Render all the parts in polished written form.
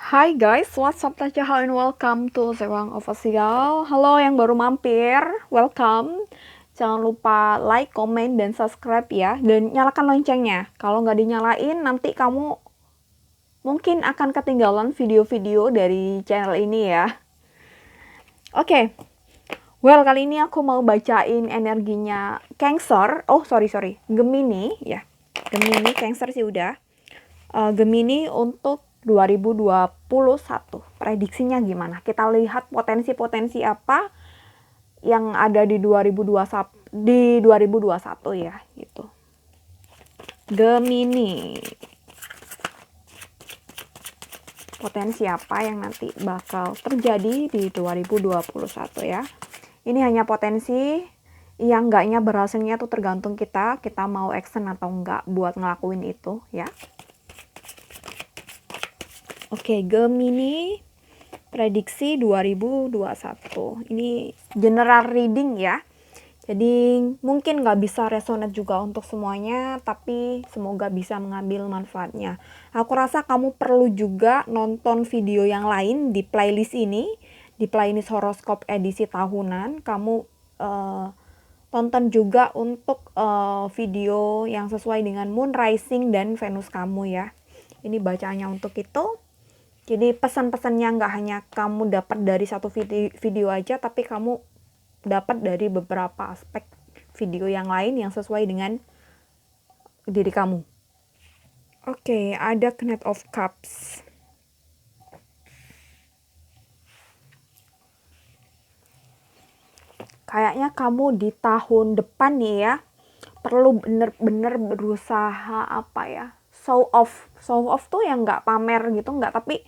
Hi guys, what's up Tajaha and welcome to Sewang Official. Halo yang baru mampir, welcome. Jangan lupa like, comment, dan subscribe ya. Dan nyalakan loncengnya. Kalau nggak dinyalain, nanti kamu mungkin akan ketinggalan video-video dari channel ini ya. Oke, well kali ini aku mau bacain energinya Cancer. Oh sorry, Gemini ya. Gemini, Cancer sih udah. Gemini untuk 2021. Prediksinya gimana? Kita lihat potensi-potensi apa yang ada di 2021 ya, gitu. Gemini. Potensi apa yang nanti bakal terjadi di 2021 ya. Ini hanya potensi yang enggaknya berhasilnya tuh tergantung kita mau action atau enggak buat ngelakuin itu ya. Oke, Gemini prediksi 2021. Ini general reading ya. Jadi mungkin nggak bisa resonate juga untuk semuanya, tapi semoga bisa mengambil manfaatnya. Aku rasa kamu perlu juga nonton video yang lain di playlist ini, di playlist horoskop edisi tahunan. Kamu tonton juga untuk video yang sesuai dengan moon rising dan Venus kamu ya. Ini bacaannya untuk itu. Jadi pesan-pesannya nggak hanya kamu dapat dari satu video aja, tapi kamu dapat dari beberapa aspek video yang lain yang sesuai dengan diri kamu. Oke, ada Knight of Cups. Kayaknya kamu di tahun depan nih ya, perlu bener-bener berusaha apa ya, show off tuh yang nggak pamer gitu, nggak, tapi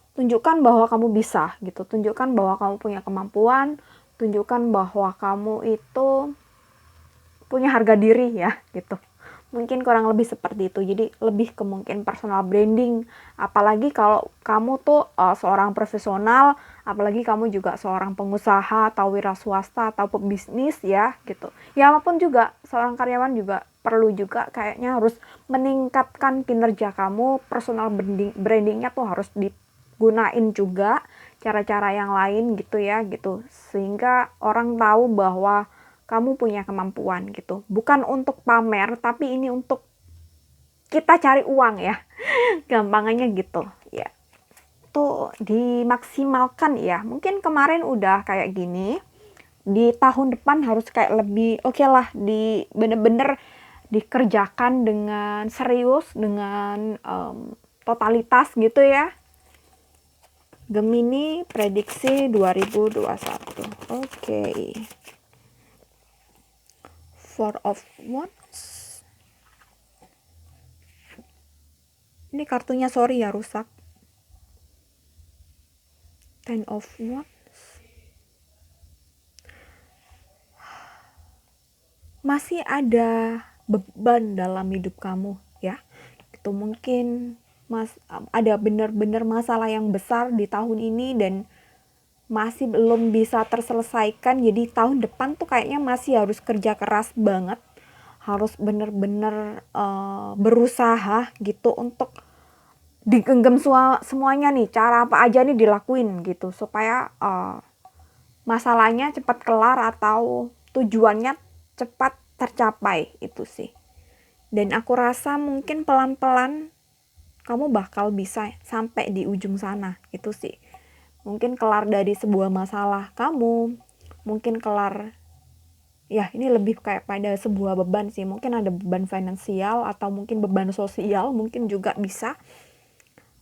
tunjukkan bahwa kamu bisa gitu, tunjukkan bahwa kamu punya kemampuan, tunjukkan bahwa kamu itu punya harga diri ya gitu. Mungkin kurang lebih seperti itu. Jadi lebih ke mungkin personal branding, apalagi kalau kamu tuh seorang profesional, apalagi kamu juga seorang pengusaha atau wira swasta atau pebisnis ya gitu. Ya apapun juga, seorang karyawan juga perlu juga kayaknya harus meningkatkan kinerja kamu, personal brandingnya tuh harus digunain juga cara-cara yang lain gitu ya gitu, sehingga orang tahu bahwa kamu punya kemampuan gitu. Bukan untuk pamer, tapi ini untuk kita cari uang ya. Gampangannya gitu ya. Tuh dimaksimalkan ya. Mungkin kemarin udah kayak gini. Di tahun depan harus kayak lebih oke lah, di bener-bener dikerjakan dengan serius, dengan totalitas gitu ya. Gemini prediksi 2021. Oke. Four of Wands. Ini kartunya sorry ya rusak. Ten of Wands. Masih ada beban dalam hidup kamu ya. Itu mungkin ada benar-benar masalah yang besar di tahun ini dan masih belum bisa terselesaikan. Jadi tahun depan tuh kayaknya masih harus kerja keras banget, harus bener-bener berusaha gitu untuk digenggam semuanya nih, cara apa aja nih dilakuin gitu supaya masalahnya cepat kelar atau tujuannya cepat tercapai itu sih. Dan aku rasa mungkin pelan-pelan kamu bakal bisa sampai di ujung sana itu sih. Mungkin kelar dari sebuah masalah kamu, mungkin kelar, ya ini lebih kayak pada sebuah beban sih. Mungkin ada beban finansial atau mungkin beban sosial, mungkin juga bisa.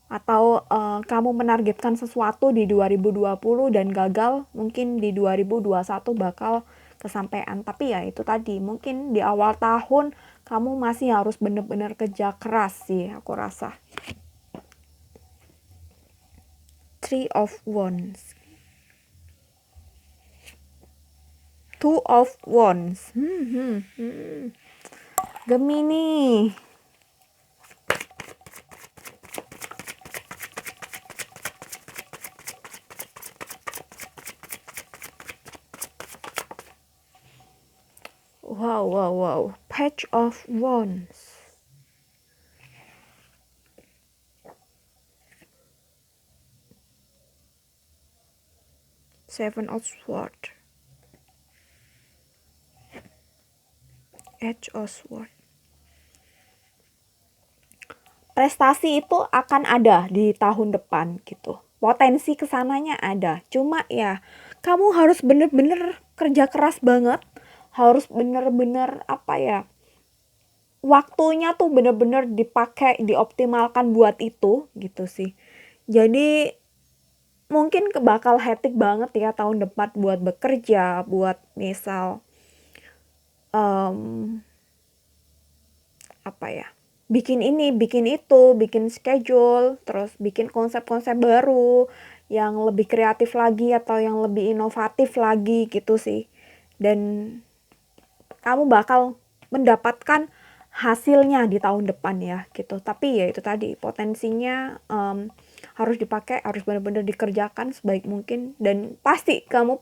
Atau kamu menargetkan sesuatu di 2020 dan gagal, mungkin di 2021 bakal kesampaian. Tapi ya itu tadi, mungkin di awal tahun kamu masih harus benar-benar kerja keras sih aku rasa. Three of Wands. Two of Wands. Gemini. Wow. Page of Wands. Seven of Swords. Edge of Swords. Prestasi itu akan ada di tahun depan gitu. Potensi kesananya ada. Cuma ya kamu harus bener-bener kerja keras banget. Harus bener-bener waktunya tuh bener-bener dipakai, dioptimalkan buat itu gitu sih. Jadi mungkin bakal hectic banget ya tahun depan buat bekerja, buat misal um, bikin ini, bikin itu, bikin schedule, terus bikin konsep-konsep baru yang lebih kreatif lagi atau yang lebih inovatif lagi gitu sih. Dan kamu bakal mendapatkan hasilnya di tahun depan ya gitu. Tapi ya itu tadi potensinya harus dipakai, harus benar-benar dikerjakan sebaik mungkin dan pasti kamu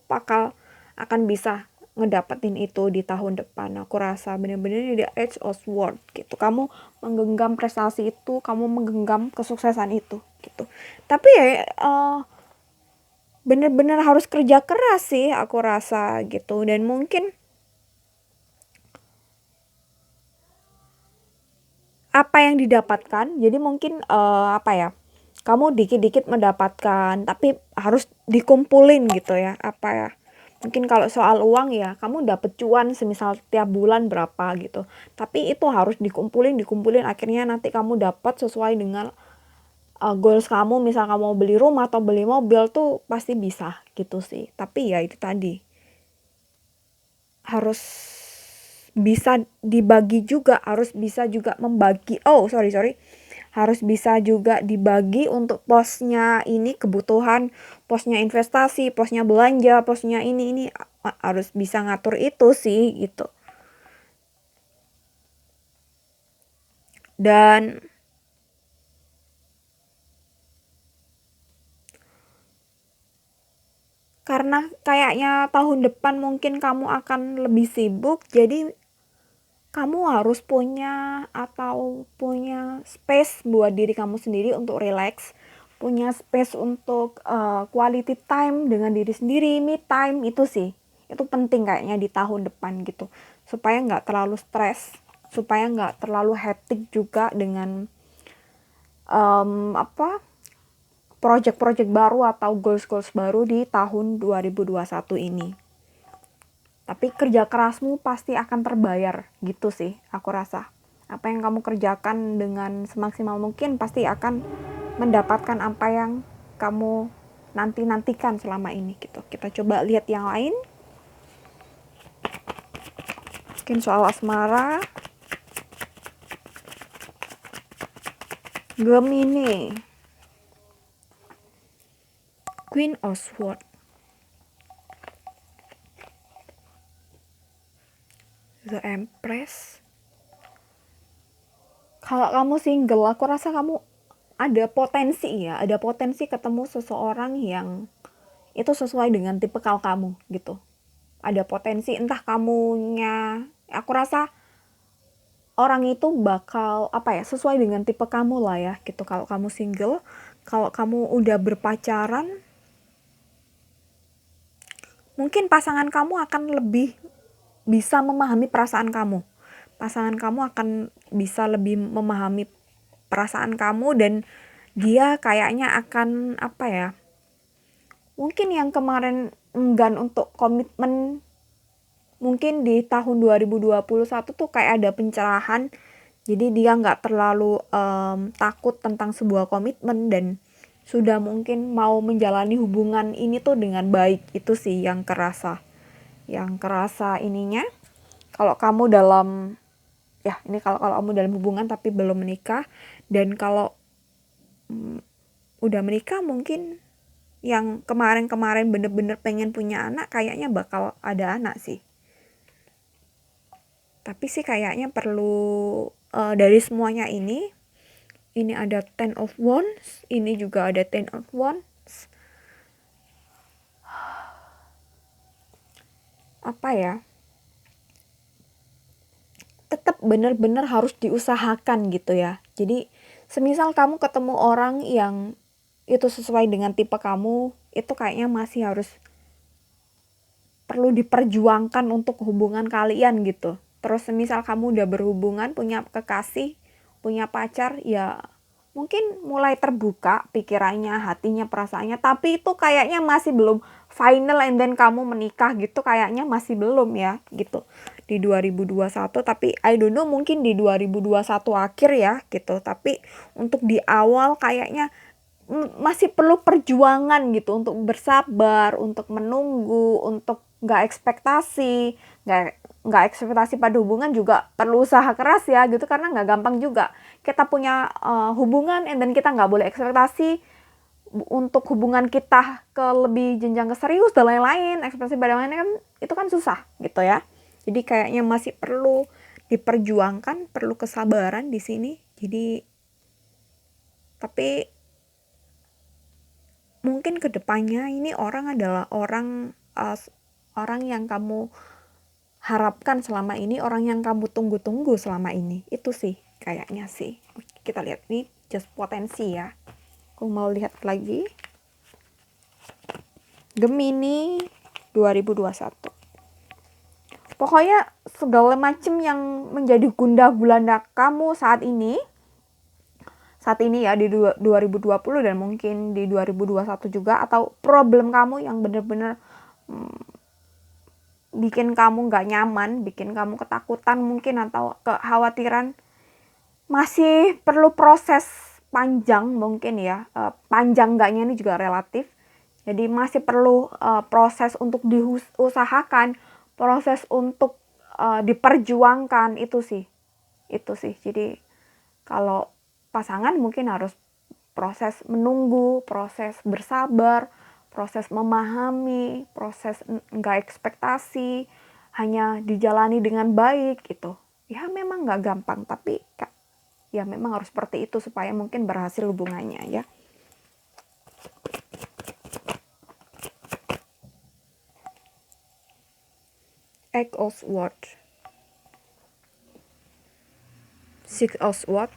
akan bisa ngedapetin itu di tahun depan. Aku rasa bener-bener di Edge of Sword gitu. Kamu menggenggam prestasi itu, kamu menggenggam kesuksesan itu gitu. Tapi ya bener-bener harus kerja keras sih aku rasa gitu. Dan mungkin apa yang didapatkan, jadi mungkin kamu dikit-dikit mendapatkan, tapi harus dikumpulin gitu ya, mungkin kalau soal uang ya kamu dapet cuan semisal tiap bulan berapa gitu, tapi itu harus dikumpulin akhirnya nanti kamu dapat sesuai dengan goals kamu. Misal kamu mau beli rumah atau beli mobil tuh pasti bisa gitu sih. Tapi ya itu tadi harus bisa dibagi juga, harus bisa juga membagi. Harus bisa juga dibagi untuk posnya ini kebutuhan, posnya investasi, posnya belanja, posnya ini harus bisa ngatur itu sih gitu. Dan karena kayaknya tahun depan mungkin kamu akan lebih sibuk, jadi kamu harus punya space buat diri kamu sendiri untuk relax, punya space untuk quality time dengan diri sendiri, me time itu sih. Itu penting kayaknya di tahun depan gitu. Supaya nggak terlalu stres, supaya nggak terlalu hectic juga dengan project-project baru atau goals-goals baru di tahun 2021 ini. Tapi kerja kerasmu pasti akan terbayar gitu sih aku rasa. Apa yang kamu kerjakan dengan semaksimal mungkin pasti akan mendapatkan apa yang kamu nantikan selama ini gitu. Kita coba lihat yang lain. Mungkin soal asmara. Gemini. Queen of Swords. The Empress. Kalau kamu single, aku rasa kamu ada potensi ketemu seseorang yang itu sesuai dengan tipe kamu gitu. Ada potensi entah kamunya, aku rasa orang itu bakal sesuai dengan tipe kamu lah ya gitu. Kalau kamu single, kalau kamu udah berpacaran, mungkin pasangan kamu akan lebih bisa memahami perasaan kamu. Pasangan kamu akan bisa lebih memahami perasaan kamu dan dia kayaknya akan mungkin yang kemarin enggan untuk komitmen, mungkin di tahun 2021 tuh kayak ada pencerahan. Jadi dia nggak terlalu takut tentang sebuah komitmen dan sudah mungkin mau menjalani hubungan ini tuh dengan baik. Itu sih yang kerasa ininya. Kalau kamu dalam kalau kamu dalam hubungan tapi belum menikah, dan kalau udah menikah mungkin yang kemarin bener-bener pengen punya anak kayaknya bakal ada anak sih. Tapi sih kayaknya perlu dari semuanya ini ada Ten of Wands, ini juga ada Ten of Wands. Tetap bener-bener harus diusahakan gitu ya. Jadi semisal kamu ketemu orang yang itu sesuai dengan tipe kamu, itu kayaknya masih harus perlu diperjuangkan untuk hubungan kalian gitu. Terus misal kamu udah berhubungan, punya kekasih, punya pacar, ya mungkin mulai terbuka pikirannya, hatinya, perasaannya, tapi itu kayaknya masih belum final and then kamu menikah gitu, kayaknya masih belum ya gitu di 2021. Tapi I don't know, mungkin di 2021 akhir ya gitu. Tapi untuk di awal kayaknya masih perlu perjuangan gitu, untuk bersabar, untuk menunggu, untuk nggak ekspektasi pada hubungan, juga perlu usaha keras ya gitu, karena nggak gampang juga kita punya hubungan and then kita nggak boleh ekspektasi untuk hubungan kita ke lebih jenjang ke serius dan lain-lain, ekspektasi pada lain kan itu kan susah gitu ya. Jadi kayaknya masih perlu diperjuangkan, perlu kesabaran di sini. Jadi tapi mungkin kedepannya ini orang adalah orang yang kamu harapkan selama ini, orang yang kamu tunggu-tunggu selama ini. Itu sih kayaknya sih. Kita lihat nih just potensi ya. Aku mau lihat lagi. Gemini 2021. Pokoknya segala macam yang menjadi gundah gulana kamu saat ini ya di 2020 dan mungkin di 2021 juga, atau problem kamu yang benar-benar bikin kamu nggak nyaman, bikin kamu ketakutan mungkin atau kekhawatiran, masih perlu proses panjang mungkin ya. Panjang nggaknya ini juga relatif. Jadi masih perlu proses untuk diusahakan, proses untuk diperjuangkan, itu sih. Jadi kalau pasangan mungkin harus proses menunggu, proses bersabar, proses memahami, proses nggak ekspektasi, hanya dijalani dengan baik gitu. Ya memang nggak gampang, tapi ya memang harus seperti itu supaya mungkin berhasil hubungannya ya. Eight of Swords, Six of Swords.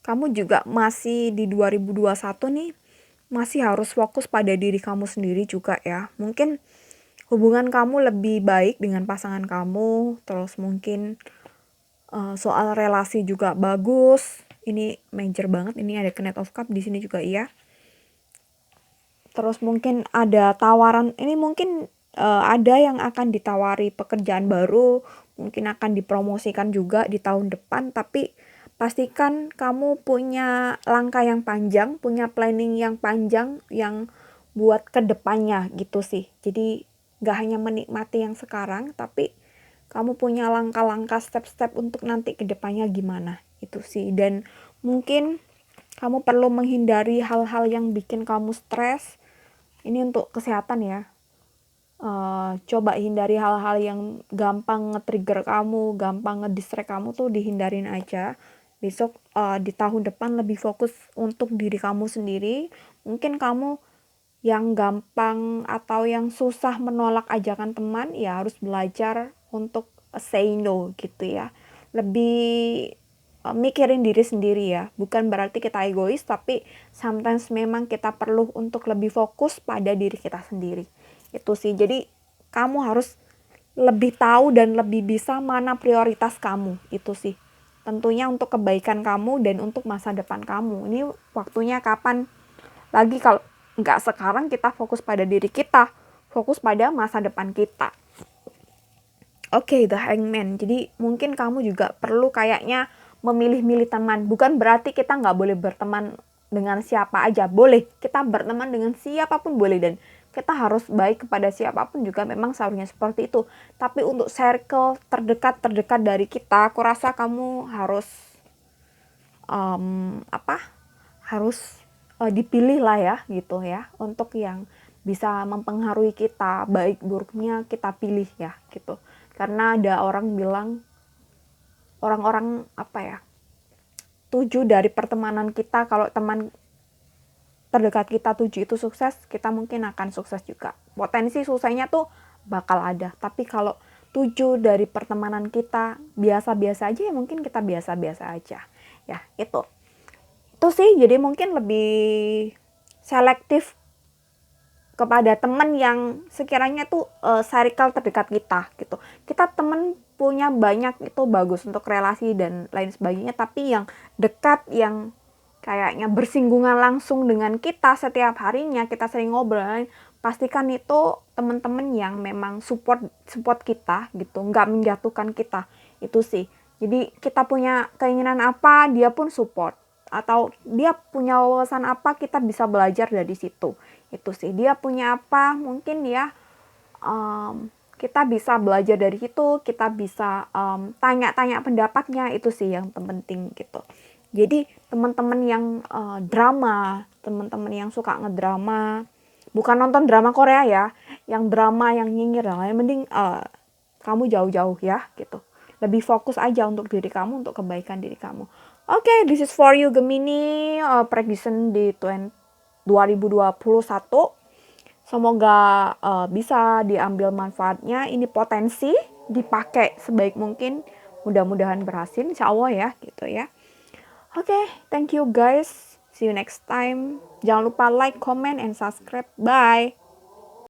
Kamu juga masih di 2021 nih, masih harus fokus pada diri kamu sendiri juga ya. Mungkin hubungan kamu lebih baik dengan pasangan kamu, terus mungkin soal relasi juga bagus. Ini major banget, ini ada Knight of Cup di sini juga iya. Terus mungkin ada tawaran, ini mungkin ada yang akan ditawari pekerjaan baru, mungkin akan dipromosikan juga di tahun depan, tapi pastikan kamu punya langkah yang panjang, punya planning yang panjang yang buat kedepannya gitu sih. Jadi gak hanya menikmati yang sekarang, tapi kamu punya langkah-langkah, step-step untuk nanti kedepannya gimana, itu sih. Dan mungkin kamu perlu menghindari hal-hal yang bikin kamu stres. Ini untuk kesehatan ya. Coba hindari hal-hal yang gampang nge-trigger kamu, gampang ngedistract kamu tuh dihindarin aja. Besok di tahun depan lebih fokus untuk diri kamu sendiri. Mungkin kamu yang gampang atau yang susah menolak ajakan teman, ya harus belajar untuk say no gitu ya. Lebih mikirin diri sendiri ya. Bukan berarti kita egois, tapi sometimes memang kita perlu untuk lebih fokus pada diri kita sendiri. Itu sih. Jadi kamu harus lebih tahu dan lebih bisa mana prioritas kamu. Itu sih. Tentunya untuk kebaikan kamu dan untuk masa depan kamu. Ini waktunya kapan lagi kalau nggak sekarang kita fokus pada diri kita, fokus pada masa depan kita. Oke, The Hangman. Jadi mungkin kamu juga perlu kayaknya memilih-milih teman. Bukan berarti kita nggak boleh berteman dengan siapa aja. Boleh, kita berteman dengan siapapun boleh. Dan kita harus baik kepada siapapun juga, memang seharusnya seperti itu. Tapi untuk circle terdekat dari kita, aku rasa kamu harus harus dipilih lah ya gitu ya, untuk yang bisa mempengaruhi kita, baik buruknya kita pilih ya gitu. Karena ada orang bilang, orang-orang 7 dari pertemanan kita, kalau teman terdekat kita 7 itu sukses, kita mungkin akan sukses juga. Potensi suksesnya tuh bakal ada. Tapi kalau 7 dari pertemanan kita biasa-biasa aja, ya mungkin kita biasa-biasa aja. Ya, itu sih. Jadi mungkin lebih selektif kepada teman yang sekiranya tuh circle terdekat kita gitu. Kita temen punya banyak, itu bagus untuk relasi dan lain sebagainya, tapi yang dekat, yang kayaknya bersinggungan langsung dengan kita setiap harinya, kita sering ngobrol, pastikan itu teman-teman yang memang support kita gitu, nggak menjatuhkan kita. Itu sih. Jadi kita punya keinginan apa, dia pun support, atau dia punya wawasan apa, kita bisa belajar dari situ. Itu sih, dia punya apa, mungkin ya kita bisa belajar dari situ, kita bisa tanya-tanya pendapatnya. Itu sih yang terpenting gitu. Jadi teman-teman yang drama, teman-teman yang suka ngedrama, bukan nonton drama Korea ya, yang drama yang nyinyir, yang mending kamu jauh-jauh ya gitu. Lebih fokus aja untuk diri kamu, untuk kebaikan diri kamu. Oke, this is for you Gemini, prediction di 2021. Semoga bisa diambil manfaatnya. Ini potensi dipakai sebaik mungkin. Mudah-mudahan berhasil, insya Allah ya gitu ya. Oke, thank you guys. See you next time. Jangan lupa like, comment, and subscribe. Bye.